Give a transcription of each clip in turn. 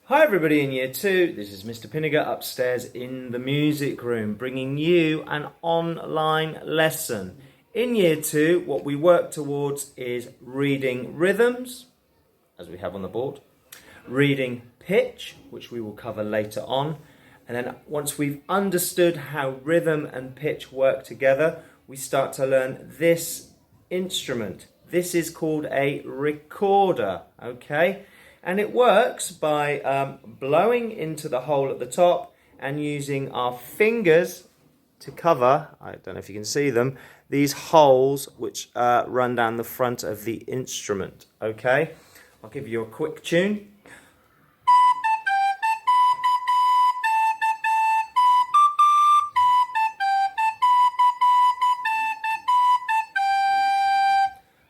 Hi everybody in year 2, this is Mr. Pinniger upstairs in the music room bringing you an online lesson. In year 2 what we work towards is reading rhythms, as we have on the board, reading pitch, which we will cover later on, and then once we've understood how rhythm and pitch work together, we start to learn this instrument. This is called a recorder, okay? And it works by blowing into the hole at the top and using our fingers to cover, I don't know if you can see them, these holes which run down the front of the instrument. Okay, I'll give you a quick tune.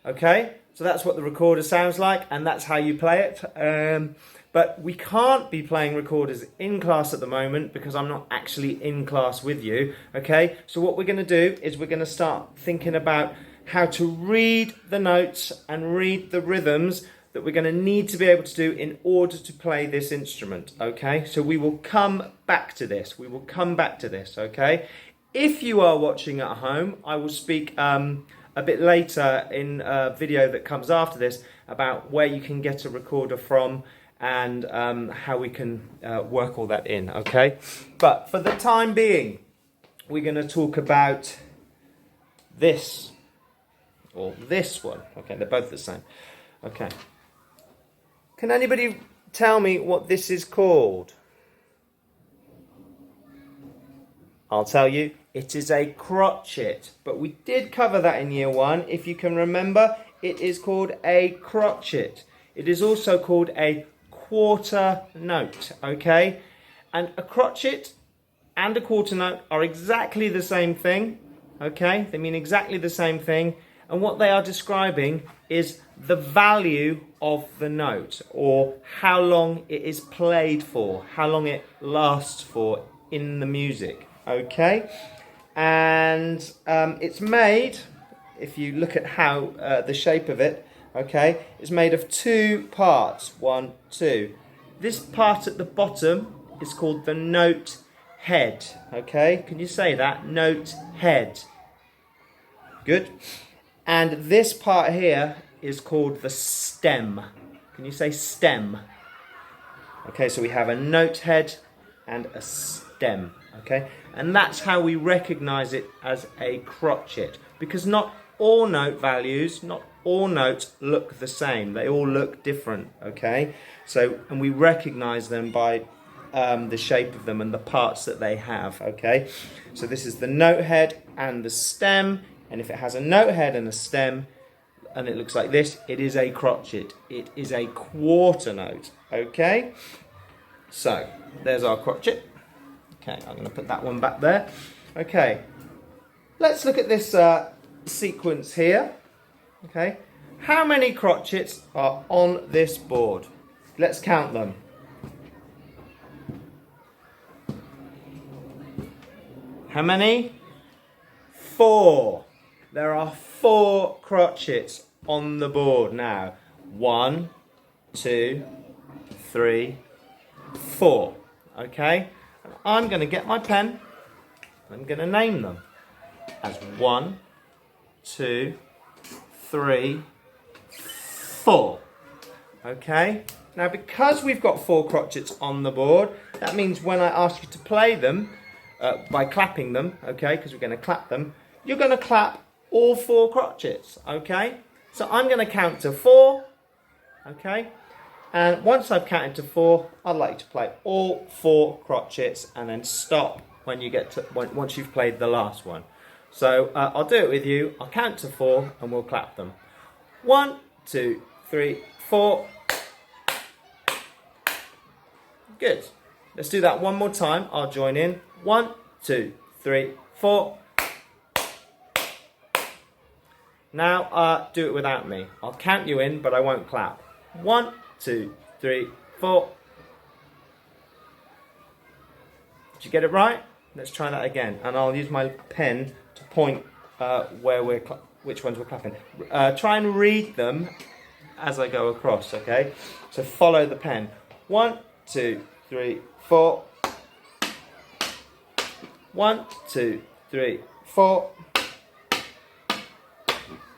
Okay, so that's what the recorder sounds like, and that's how you play it. But we can't be playing recorders in class at the moment because I'm not actually in class with you. Okay, so what we're going to do is we're going to start thinking about how to read the notes and read the rhythms that we're going to need to be able to do in order to play this instrument. Okay, so we will come back to this. Okay, if you are watching at home, I will speak a bit later in a video that comes after this about where you can get a recorder from and how we can work all that in, okay? But for the time being, we're going to talk about this, or this one. Okay, they're both the same. Okay. Can anybody tell me what this is called? I'll tell you, it is a crotchet, but we did cover that in year 1. If you can remember, it is called a crotchet. It is also called a quarter note, okay? And a crotchet and a quarter note are exactly the same thing, okay? They mean exactly the same thing. And what they are describing is the value of the note, or how long it is played for, how long it lasts for in the music. Okay, and it's made, if you look at how the shape of it, okay, it's made of 2 parts. 1, 2. This part at the bottom is called the note head. Okay, can you say that? Note head. Good. And this part here is called the stem. Can you say stem? Okay, so we have a note head and a stem. Okay, and that's how we recognize it as a crotchet, because not all note values, not all notes look the same. They all look different. Okay, so and we recognize them by the shape of them and the parts that they have. Okay, so this is the note head and the stem, and if it has a note head and a stem and it looks like this, it is a crotchet. It is a quarter note. Okay, so there's our crotchet. Okay, I'm going to put that one back there. Okay, let's look at this sequence here. Okay, how many crotchets are on this board? Let's count them. How many? 4. There are 4 crotchets on the board now. 1, 2, 3, 4. Okay. I'm going to get my pen. I'm going to name them as 1, 2, 3, 4. Okay. Now, because we've got 4 crotchets on the board, that means when I ask you to play them by clapping them, okay, because we're going to clap them, you're going to clap all 4 crotchets. Okay. So I'm going to count to 4. Okay. And once I've counted to 4, I'd like you to play all 4 crotchets and then stop when you get to once you've played the last one. So I'll do it with you. I'll count to 4 and we'll clap them. 1, 2, 3, 4. Good. Let's do that one more time. I'll join in. 1, 2, 3, 4. Now do it without me. I'll count you in, but I won't clap. 1, 2, 3, 4. Did you get it right? Let's try that again, and I'll use my pen to point which ones we're clapping. Try and read them as I go across. Okay, so follow the pen. 1, 2, 3, 4. 1, 2, 3, 4.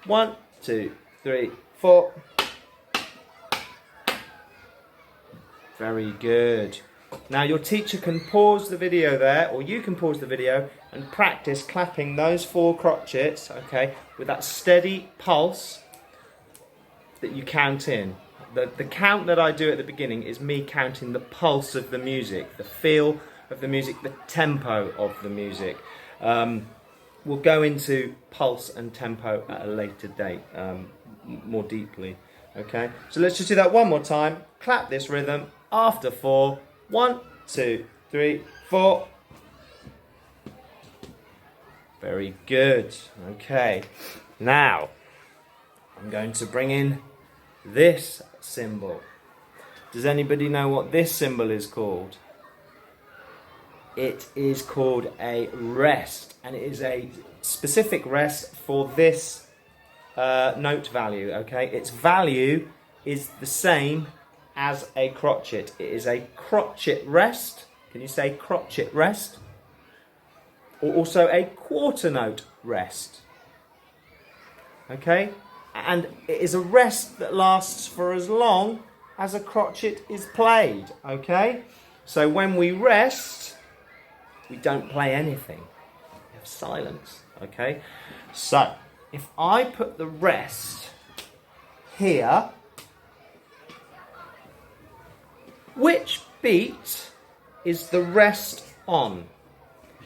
1, 2, 3, 4. Very good. Now your teacher can pause the video there, or you can pause the video and practice clapping those 4 crotchets, okay, with that steady pulse that you count in. The count that I do at the beginning is me counting the pulse of the music, the feel of the music, the tempo of the music. We'll go into pulse and tempo at a later date, more deeply. Okay, so let's just do that one more time. Clap this rhythm after 4. 1, 2, 3, 4. Very good. Okay, now I'm going to bring in this symbol. Does anybody know what this symbol is called? It is called a rest, and it is a specific rest for this note value. Okay, its value is the same as a crotchet. It is a crotchet rest. Can you say crotchet rest? Or also a quarter note rest. Okay, and it is a rest that lasts for as long as a crotchet is played. Okay, so when we rest, we don't play anything. We have silence. Okay, so if I put the rest here, which beat is the rest on?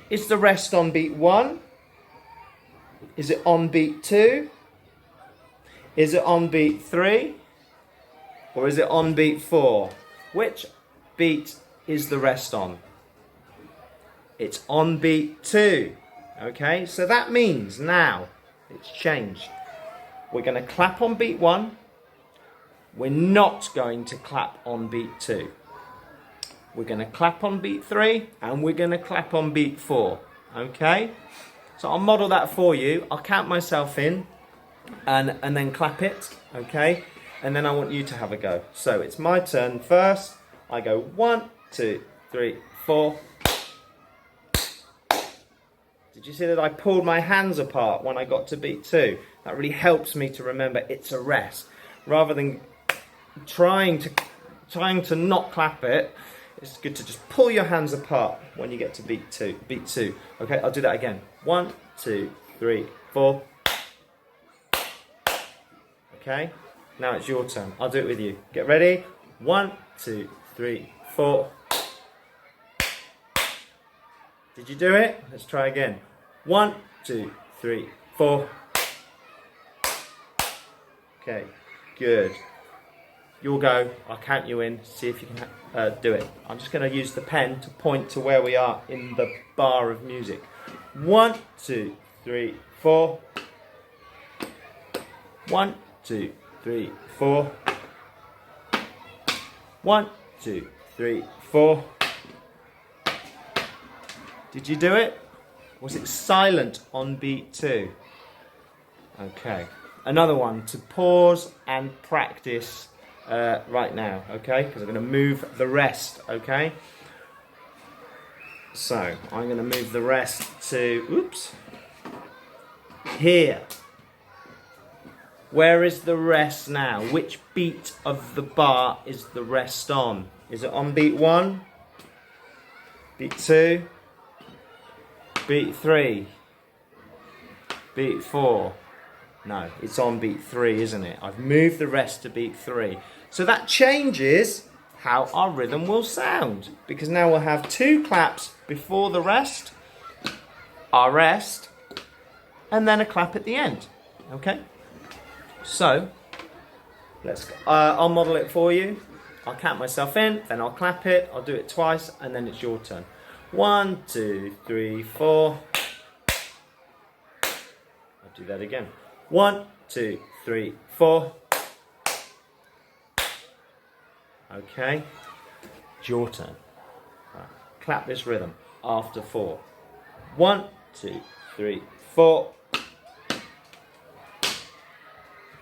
Is the rest on beat 1? Is it on beat 2? Is it on beat 3? Or is it on beat 4? Which beat is the rest on? It's on beat 2. Okay, so that means now it's changed. We're going to clap on beat 1. We're not going to clap on beat 2. We're going to clap on beat 3 and we're going to clap on beat 4. Okay? So I'll model that for you. I'll count myself in and then clap it. Okay? And then I want you to have a go. So it's my turn first. I go 1, 2, 3, 4. Did you see that I pulled my hands apart when I got to beat 2? That really helps me to remember it's a rest. Rather than trying to not clap it, it's good to just pull your hands apart when you get to beat 2. Beat 2. Okay, I'll do that again. 1, 2, 3, 4. Okay, now it's your turn. I'll do it with you. Get ready. 1, 2, 3, 4. Did you do it? Let's try again. 1, 2, 3, 4. Okay, good. You'll go, I'll count you in, see if you can do it. I'm just going to use the pen to point to where we are in the bar of music. 1, 2, 3, 4. 1, 2, 3, 4. 1, 2, 3, 4. Did you do it? Was it silent on beat 2? Okay. Another one to pause and practice right now, okay? Because I'm going to move the rest, okay? So, I'm going to move the rest to, oops, here. Where is the rest now? Which beat of the bar is the rest on? Is it on beat 1? Beat 2? Beat 3? Beat 4? No, it's on beat 3, isn't it? I've moved the rest to beat 3. So that changes how our rhythm will sound. Because now we'll have 2 claps before the rest, our rest, and then a clap at the end. Okay? So, I'll model it for you. I'll count myself in, then I'll clap it, I'll do it twice, and then it's your turn. 1, 2, 3, 4. I'll do that again. 1, 2, 3, 4. Okay, it's your turn. Right. Clap this rhythm after 4. 1, 2, 3, 4.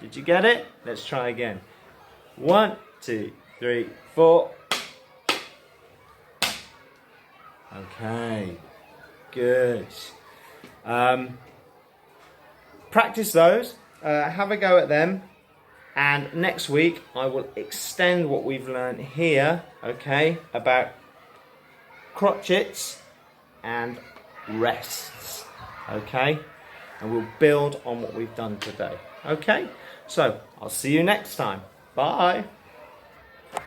Did you get it? Let's try again. 1, 2, 3, 4. Okay, good. Practice those, have a go at them, and next week I will extend what we've learned here, okay, about crotchets and rests, okay, and we'll build on what we've done today, okay. So I'll see you next time. Bye.